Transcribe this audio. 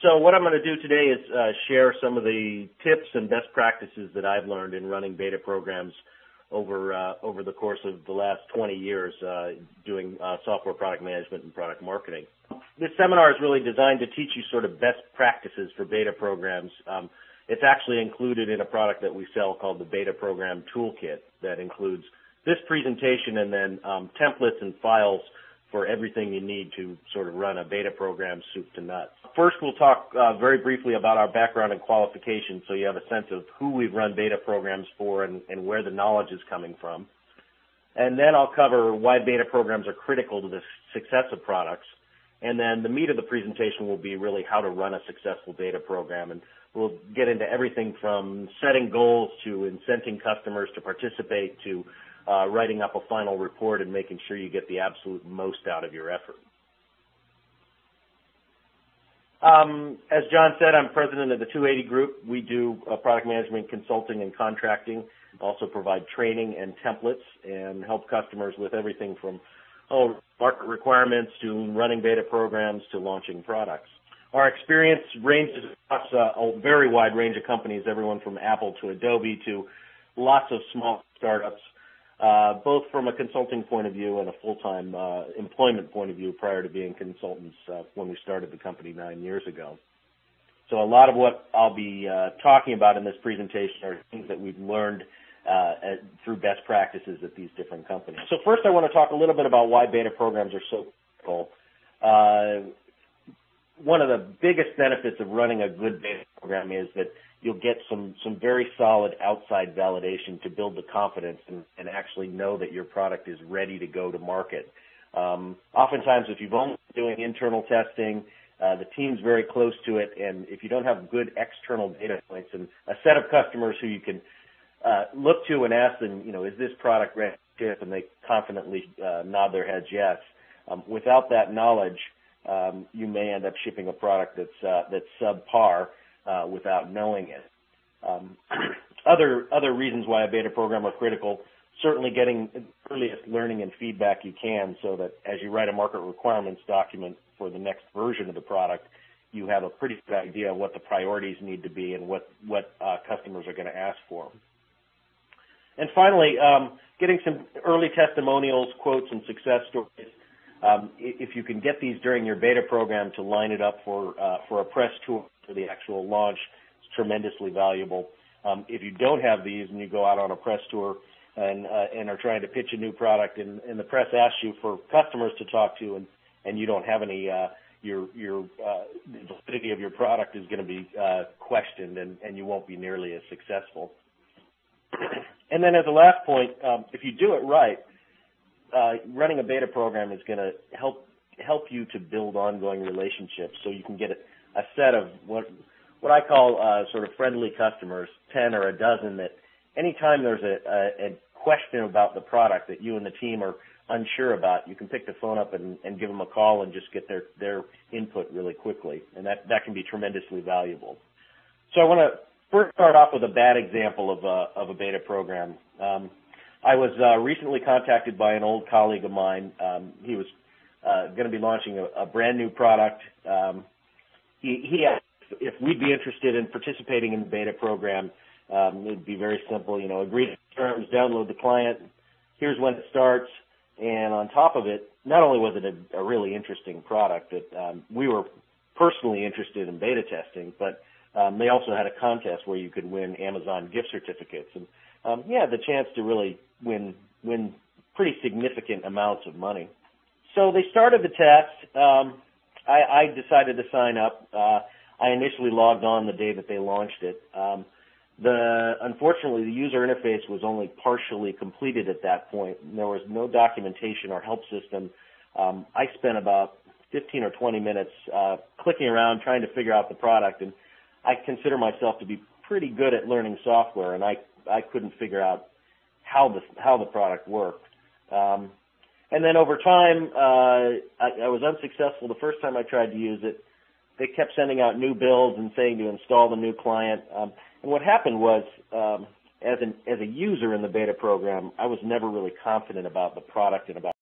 So what I'm going to do today is share some of the tips and best practices that I've learned in running beta programs over the course of the last 20 years doing software product management and product marketing. This seminar is really designed to teach you sort of best practices for beta programs. It's actually included in a product that we sell called the Beta Program Toolkit that includes this presentation and then templates and files for everything you need to sort of run a beta program soup to nuts. First, we'll talk very briefly about our background and qualifications so you have a sense of who we've run beta programs for and where the knowledge is coming from. And then I'll cover why beta programs are critical to the success of products. And then the meat of the presentation will be really how to run a successful beta program. And we'll get into everything from setting goals to incenting customers to participate to writing up a final report and making sure you get the absolute most out of your effort. As John said, I'm president of the 280 Group. We do product management, consulting, and contracting. Also provide training and templates and help customers with everything from market requirements to running beta programs to launching products. Our experience ranges across a very wide range of companies, everyone from Apple to Adobe to lots of small startups, both from a consulting point of view and a full-time employment point of view prior to being consultants when we started the company 9 years ago. So a lot of what I'll be talking about in this presentation are things that we've learned through best practices at these different companies. So first I want to talk a little bit about why beta programs are so critical. One of the biggest benefits of running a good beta program is that you'll get some very solid outside validation to build the confidence and actually know that your product is ready to go to market. Oftentimes, if you've only been doing internal testing, the team's very close to it, and if you don't have good external data points and a set of customers who you can look to and ask them, is this product ready to ship, and they confidently nod their heads yes. Without that knowledge, you may end up shipping a product that's subpar without knowing it. Other reasons why a beta program are critical, certainly getting the earliest learning and feedback you can so that as you write a market requirements document for the next version of the product, you have a pretty good idea of what the priorities need to be and what customers are going to ask for. And finally, getting some early testimonials, quotes, and success stories. If you can get these during your beta program to line it up for a press tour for the actual launch, it's tremendously valuable. If you don't have these and you go out on a press tour and are trying to pitch a new product and the press asks you for customers to talk to and you don't have any, the validity of your product is going to be questioned and you won't be nearly as successful. And then as a last point, if you do it right, running a beta program is going to help you to build ongoing relationships so you can get a set of what I call sort of friendly customers, 10 or a dozen, that anytime there's a question about the product that you and the team are unsure about, you can pick the phone up and give them a call and just get their input really quickly, and that can be tremendously valuable. So I want to first start off with a bad example of a beta program. I was recently contacted by an old colleague of mine. He was going to be launching a brand new product. He asked if we'd be interested in participating in the beta program. It'd be very simple, agree to terms, download the client, here's when it starts, and on top of it, not only was it a really interesting product that we were personally interested in beta testing, but they also had a contest where you could win Amazon gift certificates, and the chance to really win pretty significant amounts of money. So they started the test. I decided to sign up. I initially logged on the day that they launched it. Unfortunately, the user interface was only partially completed at that point. There was no documentation or help system. I spent about 15 or 20 minutes clicking around trying to figure out the product, and I consider myself to be pretty good at learning software, and I couldn't figure out how the product worked. And then over time, I was unsuccessful the first time I tried to use it. They kept sending out new builds and saying to install the new client. And what happened was, as a user in the beta program, I was never really confident about the product and about